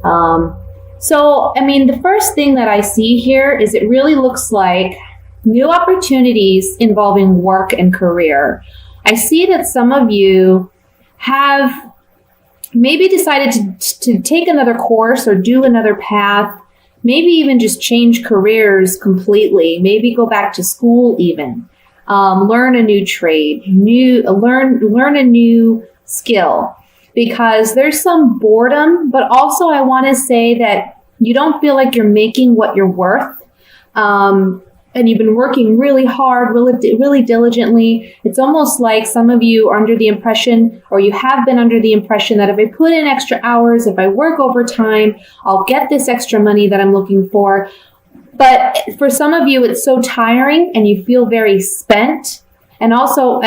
So, I mean, the first thing that I see here is it really looks like new opportunities involving work and career. I see that some of you have maybe decided to take another course or do another path, maybe even just change careers completely, maybe go back to school even, learn a new trade, learn a new skill, because there's some boredom, but also I want to say that you don't feel like you're making what you're worth. And you've been working really hard, really diligently. It's almost like some of you are under the impression, or you have been under the impression, that if I put in extra hours, if I work overtime, I'll get this extra money that I'm looking for. But for some of you, it's so tiring and you feel very spent. And also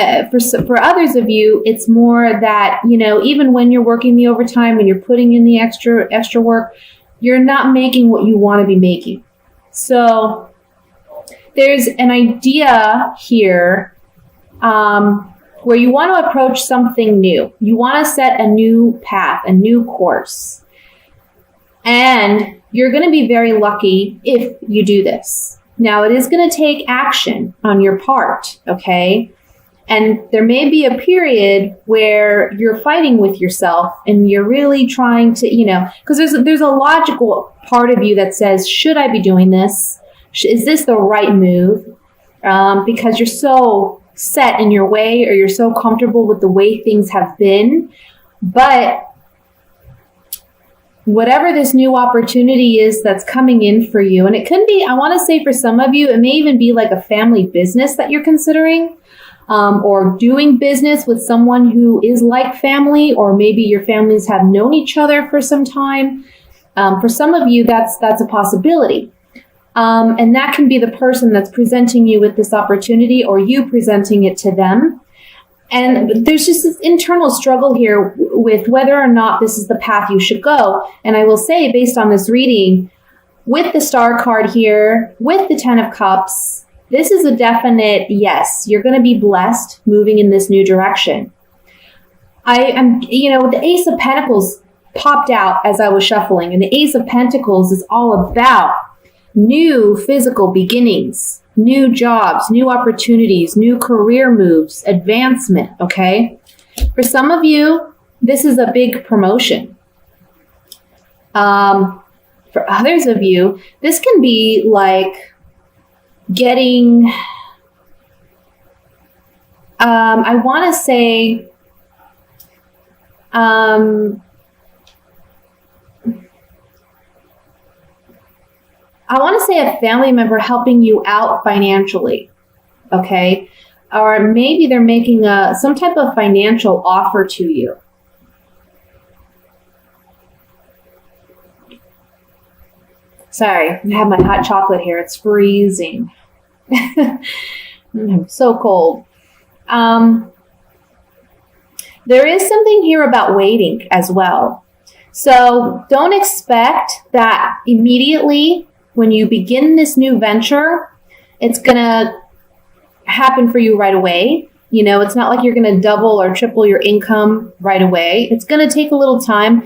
for others of you, it's more that, you know, even when you're working the overtime and you're putting in the extra work, you're not making what you want to be making. So there's an idea here where you want to approach something new. You want to set a new path, a new course. And you're going to be very lucky if you do this. Now, it is going to take action on your part, okay? And there may be a period where you're fighting with yourself and you're really trying to, you know, because there's a logical part of you that says, should I be doing this? Is this the right move? Because you're so set in your way, or you're so comfortable with the way things have been. But whatever this new opportunity is that's coming in for you, and it could be, I want to say for some of you, it may even be like a family business that you're considering, or doing business with someone who is like family, or maybe your families have known each other for some time. For some of you, that's a possibility. And that can be the person that's presenting you with this opportunity, or you presenting it to them. And there's just this internal struggle here with whether or not this is the path you should go. And I will say, based on this reading, with the Star card here, with the 10 of Cups, this is a definite yes. You're going to be blessed moving in this new direction. The Ace of Pentacles popped out as I was shuffling, and the Ace of Pentacles is all about new physical beginnings, new jobs, new opportunities, new career moves, advancement, okay? For some of you, this is a big promotion. For others of you, this can be like getting, I want to say, a family member helping you out financially, okay? Or maybe they're making some type of financial offer to you. Sorry, I have my hot chocolate here. It's freezing. I'm so cold. There is something here about waiting as well. So don't expect that immediately when you begin this new venture, it's going to happen for you right away. You know, it's not like you're going to double or triple your income right away. It's going to take a little time.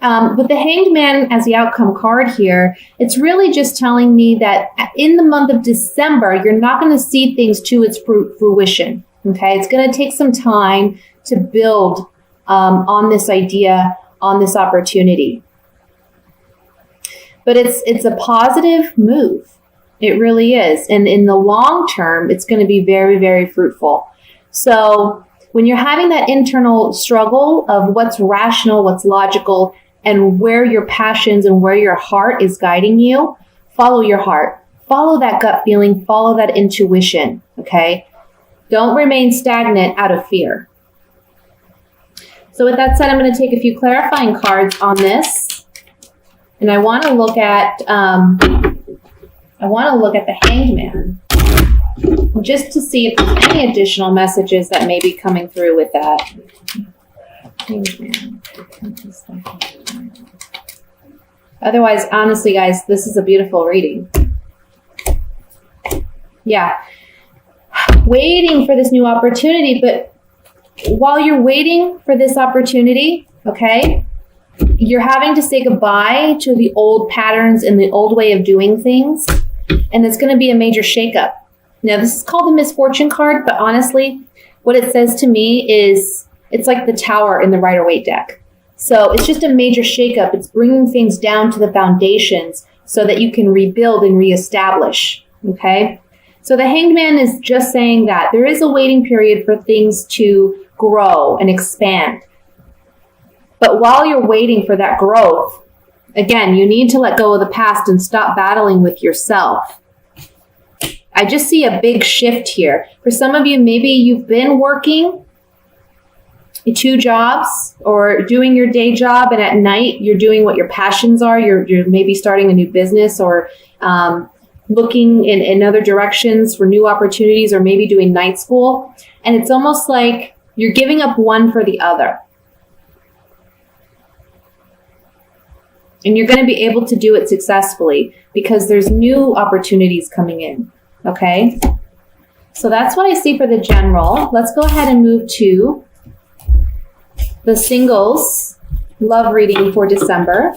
With the Hanged Man as the outcome card here, it's really just telling me that in the month of December, you're not going to see things to its fruition. Okay, it's going to take some time to build on this idea, on this opportunity. But it's a positive move. It really is. And in the long term, it's going to be very, very fruitful. So when you're having that internal struggle of what's rational, what's logical, and where your passions and where your heart is guiding you, follow your heart. Follow that gut feeling. Follow that intuition. Okay? Don't remain stagnant out of fear. So with that said, I'm going to take a few clarifying cards on this. And I want to look at the Hanged Man, just to see if there's any additional messages that may be coming through with that. Hanged Man. Otherwise, honestly, guys, this is a beautiful reading. Yeah. Waiting for this new opportunity, but while you're waiting for this opportunity, okay, You're having to say goodbye to the old patterns and the old way of doing things. And it's going to be a major shakeup. Now, this is called the misfortune card, but honestly, what it says to me is it's like the tower in the Rider-Waite deck. So it's just a major shakeup. It's bringing things down to the foundations so that you can rebuild and reestablish. Okay? So the Hanged Man is just saying that there is a waiting period for things to grow and expand. But while you're waiting for that growth, again, you need to let go of the past and stop battling with yourself. I just see a big shift here. For some of you, maybe you've been working 2 jobs or doing your day job, and at night you're doing what your passions are. You're maybe starting a new business or looking in other directions for new opportunities, or maybe doing night school. And it's almost like you're giving up one for the other. And you're going to be able to do it successfully because there's new opportunities coming in. Okay? So that's what I see for the general. Let's go ahead and move to the singles love reading for December.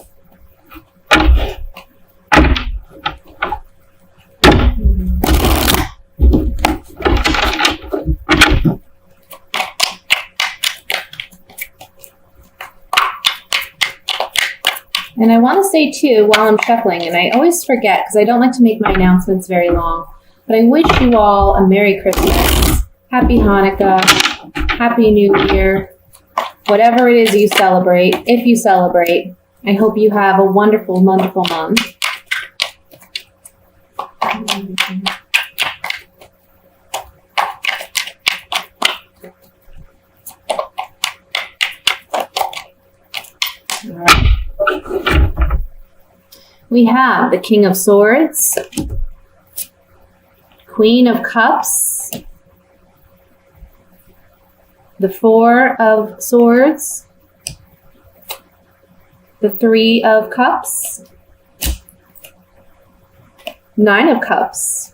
And I want to say too, while I'm shuffling, and I always forget because I don't like to make my announcements very long, but I wish you all a Merry Christmas, Happy Hanukkah, Happy New Year, whatever it is you celebrate. If you celebrate, I hope you have a wonderful, wonderful month. All right. We have the King of Swords, Queen of Cups, the Four of Swords, the Three of Cups, Nine of Cups,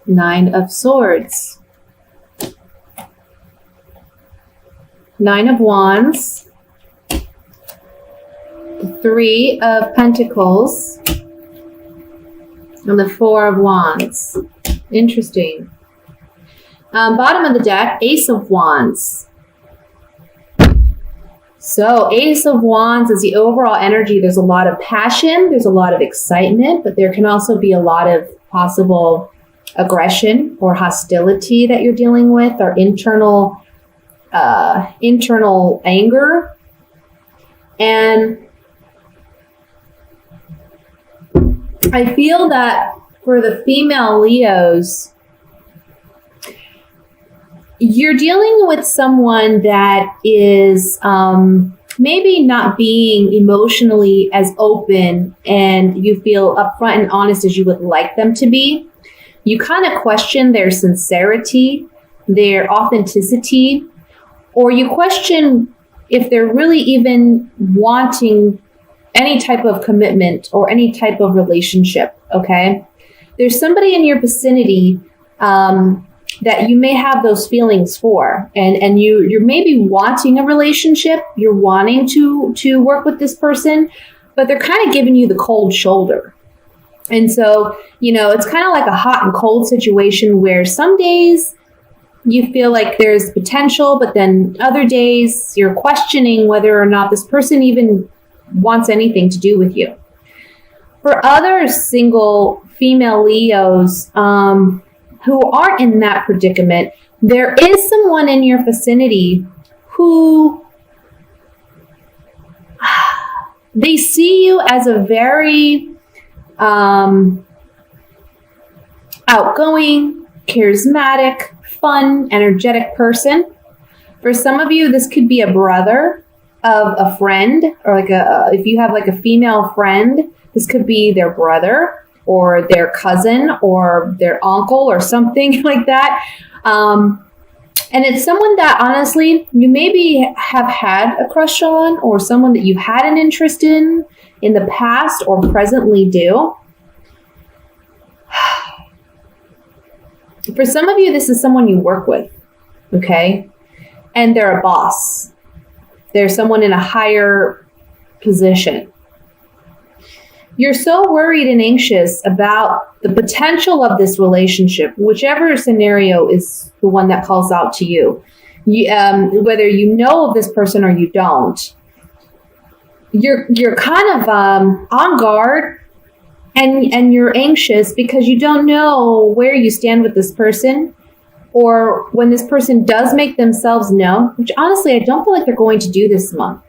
Nine of Swords, Nine of Wands, the Three of Pentacles, and the Four of Wands. Interesting. Bottom of the deck, Ace of Wands. So Ace of Wands is the overall energy. There's a lot of passion. There's a lot of excitement, but there can also be a lot of possible aggression or hostility that you're dealing with, or internal anger. And I feel that for the female Leos, you're dealing with someone that is maybe not being emotionally as open and you feel upfront and honest as you would like them to be. You kind of question their sincerity, their authenticity, or you question if they're really even wanting any type of commitment or any type of relationship, okay? There's somebody in your vicinity that you may have those feelings for, and you're maybe wanting a relationship, you're wanting to work with this person, but they're kind of giving you the cold shoulder. And so, it's kind of like a hot and cold situation where some days you feel like there's potential, but then other days you're questioning whether or not this person even wants anything to do with you. For other single female Leos who aren't in that predicament, there is someone in your vicinity who they see you as a very outgoing, charismatic, fun, energetic person. For some of you, this could be a brother of a friend, or if you have like a female friend, this could be their brother or their cousin or their uncle or something like that. And it's someone that honestly you maybe have had a crush on, or someone that you've had an interest in the past or presently do. For some of you, this is someone you work with, okay? And they're a boss. There's someone in a higher position. You're so worried and anxious about the potential of this relationship, whichever scenario is the one that calls out to you. Whether you know of this person or you don't, you're kind of on guard, and you're anxious because you don't know where you stand with this person, or when this person does make themselves known, which honestly I don't feel like they're going to do this month.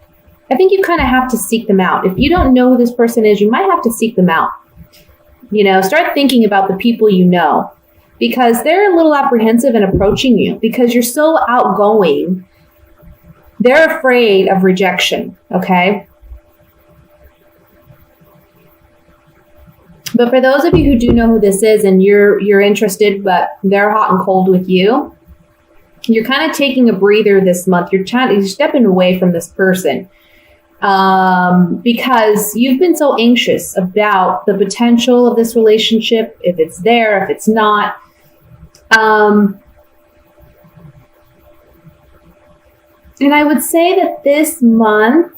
I think you kind of have to seek them out. If you don't know who this person is, you might have to seek them out. Start thinking about the people you know, because they're a little apprehensive in approaching you because you're so outgoing. They're afraid of rejection, okay? But for those of you who do know who this is and you're interested, but they're hot and cold with you, you're kind of taking a breather this month. You're stepping away from this person. Because you've been so anxious about the potential of this relationship, if it's there, if it's not. And I would say that this month,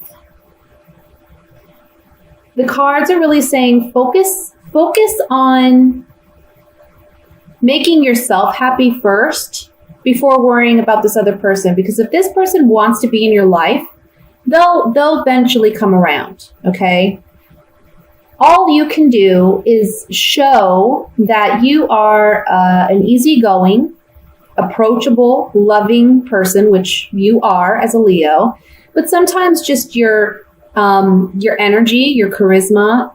the cards are really saying focus on making yourself happy first before worrying about this other person. Because if this person wants to be in your life, they'll eventually come around, okay? All you can do is show that you are an easygoing, approachable, loving person, which you are as a Leo. But sometimes just your energy, your charisma,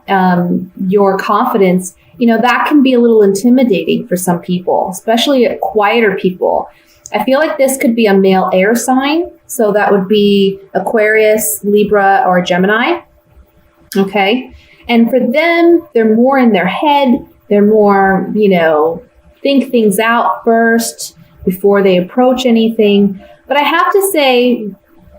your confidence, that can be a little intimidating for some people, especially quieter people. I feel like this could be a male air sign. So that would be Aquarius, Libra, or Gemini. Okay. And for them, they're more in their head. They're more, think things out first before they approach anything. But I have to say,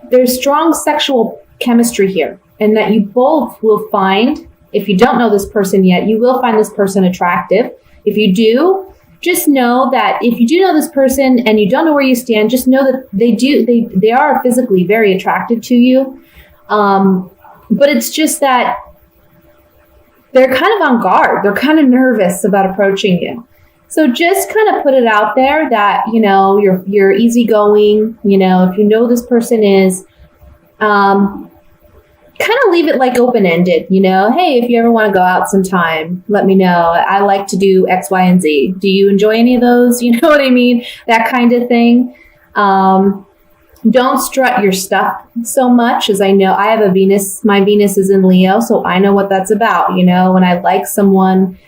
there's strong sexual chemistry here, and that you both will find, if you don't know this person yet, you will find this person attractive. If you do, just know that if you do know this person and you don't know where you stand, just know that they are physically very attracted to you. But it's just that they're kind of on guard. They're kind of nervous about approaching you. So just kind of put it out there that, you're easygoing, if you know this person is, kind of leave it like open-ended, hey, if you ever want to go out sometime, let me know. I like to do X, Y, and Z. Do you enjoy any of those? You know what I mean? That kind of thing. Don't strut your stuff so much, as I know I have a Venus. My Venus is in Leo, so I know what that's about. When I like someone,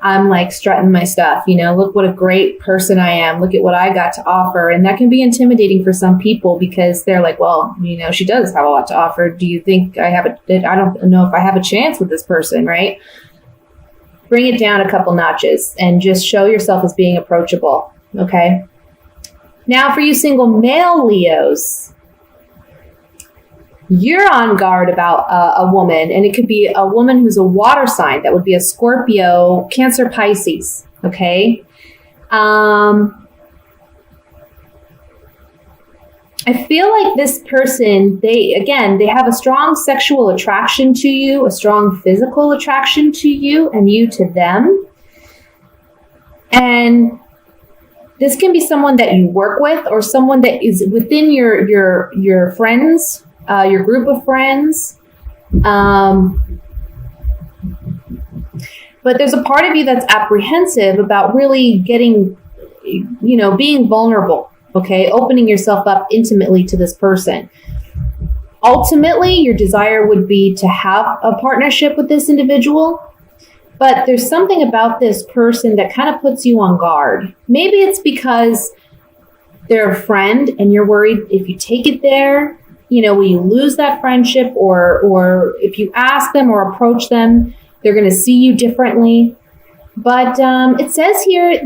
I'm like strutting my stuff, look what a great person I am. Look at what I got to offer. And that can be intimidating for some people because they're like, well, she does have a lot to offer. Do you think I don't know if I have a chance with this person, right? Bring it down a couple notches and just show yourself as being approachable. Okay. Now for you single male Leos, you're on guard about a woman, and it could be a woman who's a water sign. That would be a Scorpio, Cancer, Pisces. Okay. I feel like this person, they have a strong sexual attraction to you, a strong physical attraction to you, and you to them. And this can be someone that you work with, or someone that is within your friends, your group of friends. But there's a part of you that's apprehensive about really getting, being vulnerable, okay? Opening yourself up intimately to this person. Ultimately, your desire would be to have a partnership with this individual, but there's something about this person that kind of puts you on guard. Maybe it's because they're a friend and you're worried if you take it there, will you lose that friendship? Or if you ask them or approach them, they're going to see you differently. But it says here,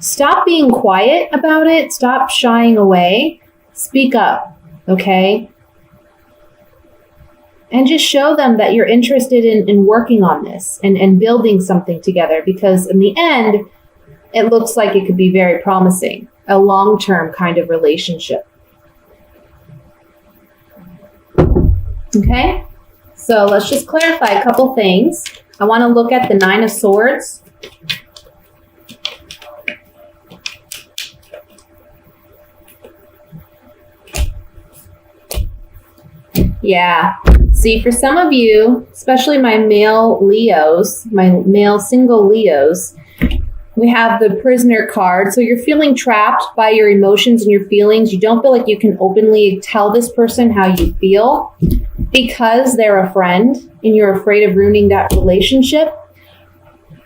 stop being quiet about it. Stop shying away. Speak up, okay? And just show them that you're interested in working on this and building something together, because in the end, it looks like it could be very promising, a long-term kind of relationship. Okay, so let's just clarify a couple things. I want to look at the Nine of Swords. Yeah. See, for some of you, especially my male Leos, my male single Leos, we have the Prisoner card. So you're feeling trapped by your emotions and your feelings. You don't feel like you can openly tell this person how you feel because they're a friend and you're afraid of ruining that relationship.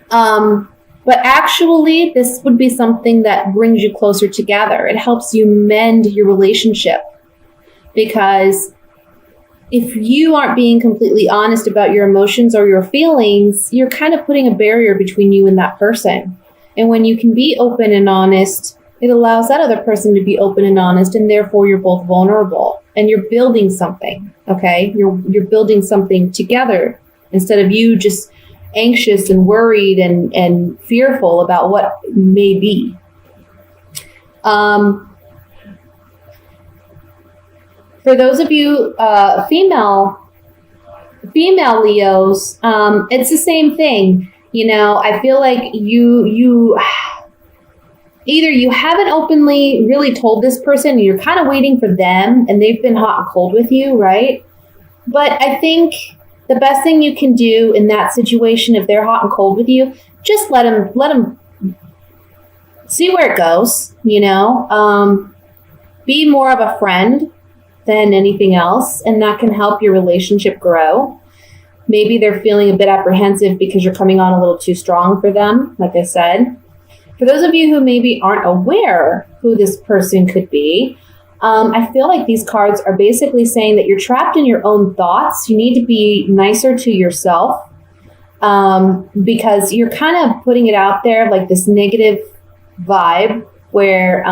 But actually, this would be something that brings you closer together. It helps you mend your relationship because if you aren't being completely honest about your emotions or your feelings, you're kind of putting a barrier between you and that person. And when you can be open and honest, it allows that other person to be open and honest, and therefore you're both vulnerable and you're building something, okay? You're building something together instead of you just anxious and worried and fearful about what may be. For those of you female Leos, it's the same thing. You know, I feel like you either you haven't openly really told this person, and you're kind of waiting for them, and they've been hot and cold with you, right? But I think the best thing you can do in that situation, if they're hot and cold with you, just let them see where it goes. You know, be more of a friend than anything else, and that can help your relationship grow. Maybe they're feeling a bit apprehensive because you're coming on a little too strong for them, like I said. For those of you who maybe aren't aware who this person could be, I feel like these cards are basically saying that you're trapped in your own thoughts. You need to be nicer to yourself because you're kind of putting it out there like this negative vibe where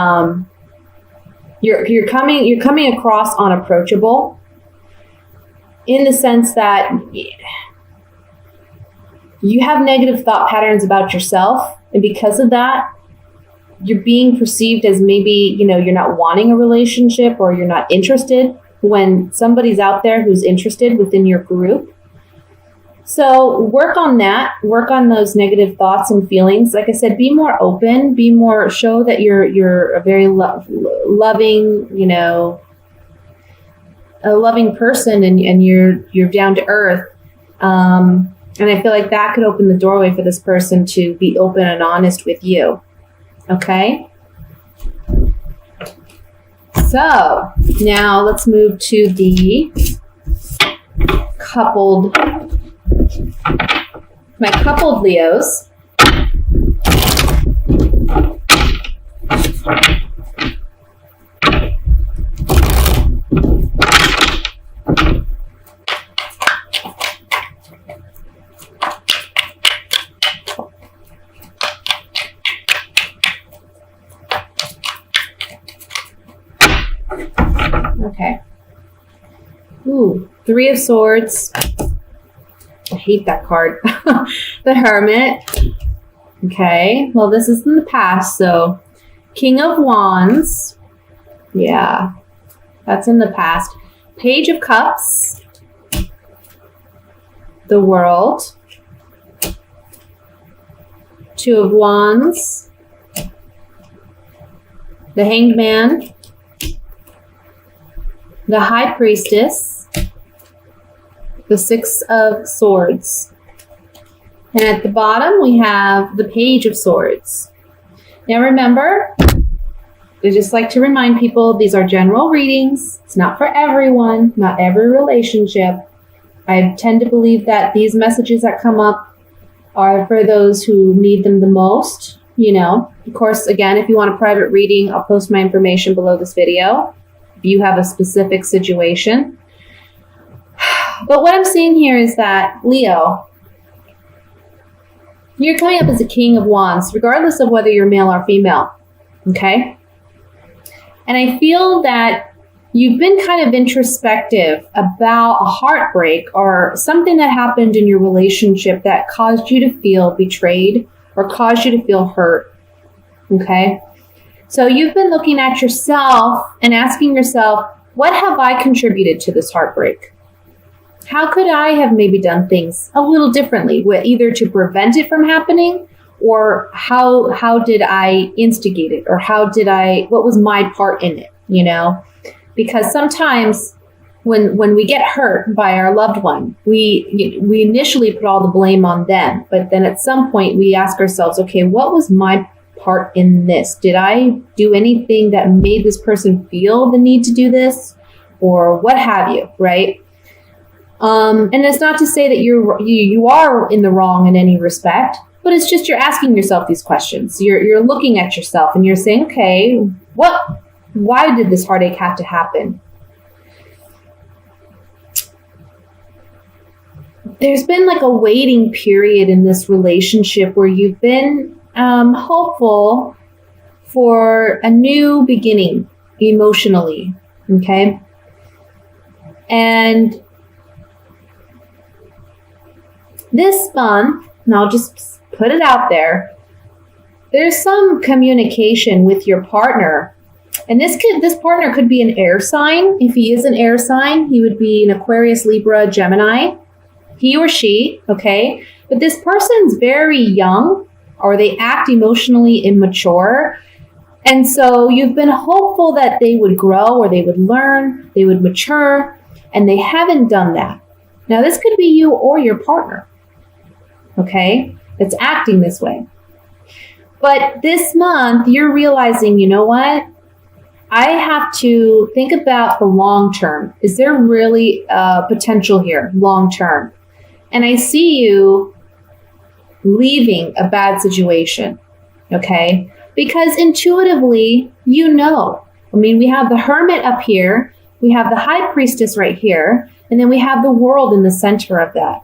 you're coming across unapproachable in the sense that you have negative thought patterns about yourself, and because of that, you're being perceived as maybe, you know, you're not wanting a relationship or you're not interested when somebody's out there who's interested within your group. So work on that, work on those negative thoughts and feelings. Like I said, be more open, show that you're a very loving, you know, a loving person, and you're down to earth. And I feel like that could open the doorway for this person to be open and honest with you. Okay? So now let's move to the my coupled Leos. Okay. Ooh, Three of Swords. I hate that card. The Hermit. Okay. Well, this is in the past, so King of Wands. Yeah. That's in the past. Page of Cups. The World. Two of Wands. The Hanged Man. The High Priestess, the Six of Swords. And at the bottom, we have the Page of Swords. Now remember, I just like to remind people, these are general readings. It's not for everyone, not every relationship. I tend to believe that these messages that come up are for those who need them the most. You know, of course, again, if you want a private reading, I'll post my information below this video. You have a specific situation. But what I'm seeing here is that, Leo, you're coming up as a King of Wands, regardless of whether you're male or female. Okay? And I feel that you've been kind of introspective about a heartbreak or something that happened in your relationship that caused you to feel betrayed or caused you to feel hurt. Okay? So you've been looking at yourself and asking yourself, what have I contributed to this heartbreak? how could I have maybe done things a little differently, either to prevent it from happening, or how did I instigate it, or what was my part in it, Because sometimes when we get hurt by our loved one, we initially put all the blame on them, but then at some point we ask ourselves, okay, what was my part in this? Did I do anything that made this person feel the need to do this, or what have you, right? And it's not to say that you are in the wrong in any respect, but it's just you're asking yourself these questions. You're looking at yourself and you're saying, okay, why did this heartache have to happen? There's been like a waiting period in this relationship where you've been hopeful for a new beginning emotionally, okay? And this month, and I'll just put it out there, there's some communication with your partner. And this partner could be an air sign. If he is an air sign, he would be an Aquarius, Libra, Gemini. He or she, okay? But this person's very young, or they act emotionally immature. And so you've been hopeful that they would grow, or they would learn, they would mature, and they haven't done that. Now, this could be you or your partner, okay? That's acting this way. But this month, you're realizing, you know what? I have to think about the long term. Is there really potential here, long term? And I see you leaving a bad situation, okay? Because intuitively, I mean, we have the Hermit up here, we have the High Priestess right here, and then we have the World in the center of that.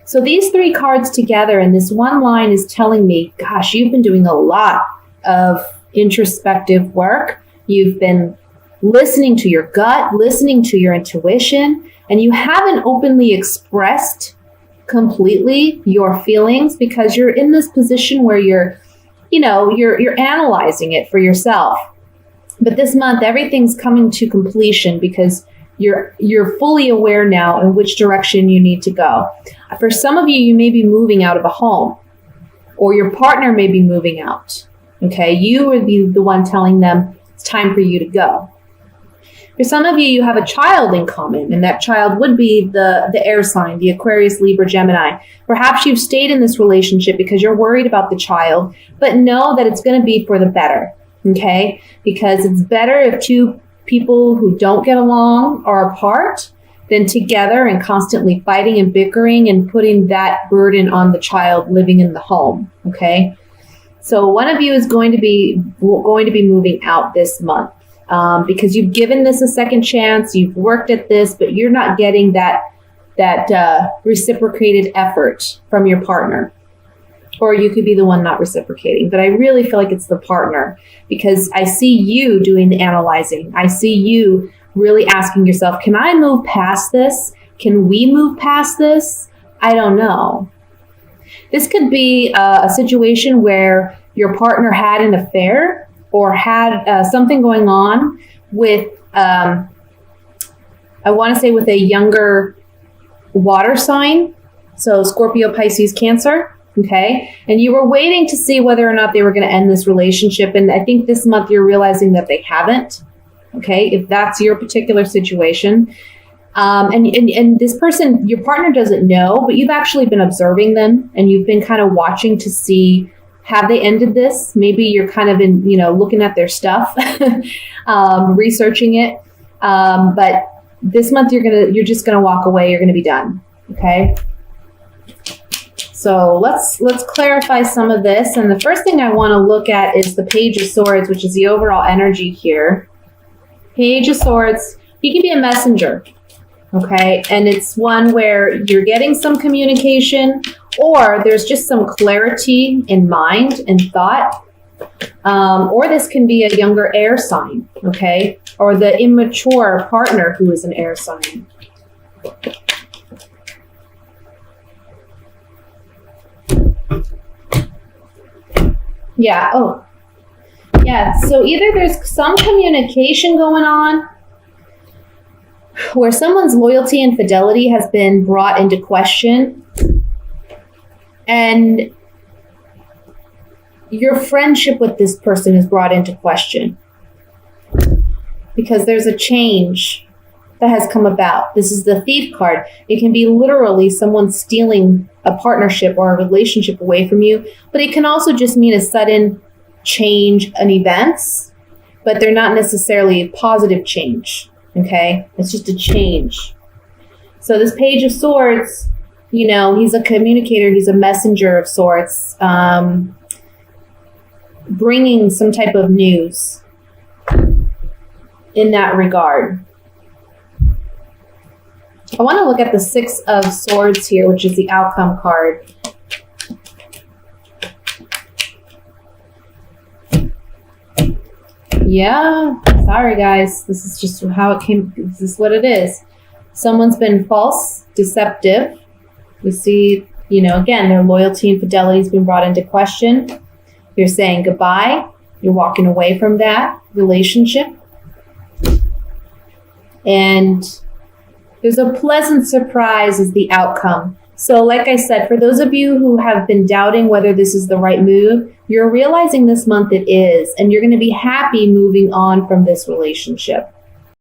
So these three cards together and this one line is telling me, gosh, you've been doing a lot of introspective work. You've been listening to your gut, listening to your intuition, and you haven't openly expressed completely your feelings because you're in this position where you're analyzing it for yourself. But this month, everything's coming to completion because you're fully aware now in which direction you need to go. For some of you, you may be moving out of a home, or your partner may be moving out. Okay, you would be the one telling them it's time for you to go. For some of you, you have a child in common, and that child would be the air sign, the Aquarius, Libra, Gemini. Perhaps you've stayed in this relationship because you're worried about the child, but know that it's going to be for the better, okay? Because it's better if two people who don't get along are apart than together and constantly fighting and bickering and putting that burden on the child living in the home, okay? So one of you is going to be moving out this month. Because you've given this a second chance, you've worked at this, but you're not getting that reciprocated effort from your partner. Or you could be the one not reciprocating. But I really feel like it's the partner because I see you doing the analyzing. I see you really asking yourself, can I move past this? Can we move past this? I don't know. This could be a situation where your partner had an affair or had something going on with, I want to say with a younger water sign. So Scorpio, Pisces, Cancer. Okay. And you were waiting to see whether or not they were going to end this relationship. And I think this month you're realizing that they haven't. Okay. If that's your particular situation. And this person, your partner doesn't know, but you've actually been observing them and you've been kind of watching to see, have they ended this? Maybe you're kind of in, looking at their stuff, researching it. But this month you're just going to walk away. You're going to be done. Okay. So let's clarify some of this. And the first thing I want to look at is the Page of Swords, which is the overall energy here. Page of Swords, he can be a messenger. Okay. And it's one where you're getting some communication or there's just some clarity in mind and thought. Or this can be a younger air sign. Okay. Or the immature partner who is an air sign. Yeah. Oh, yeah. So either there's some communication going on where someone's loyalty and fidelity has been brought into question, and your friendship with this person is brought into question because there's a change that has come about. This is the Thief card. It can be literally someone stealing a partnership or a relationship away from you, but it can also just mean a sudden change in events, but they're not necessarily a positive change. Okay? It's just a change. So this Page of Swords, you know, he's a communicator, he's a messenger of sorts, bringing some type of news in that regard. I want to look at the Six of Swords here, which is the outcome card. Yeah, sorry guys. This is just how it came. This is what it is. Someone's been false, deceptive. We see, you know, again, their loyalty and fidelity has been brought into question. You're saying goodbye. You're walking away from that relationship. And there's a pleasant surprise as the outcome. So like I said, for those of you who have been doubting whether this is the right move, you're realizing this month it is, and you're going to be happy moving on from this relationship.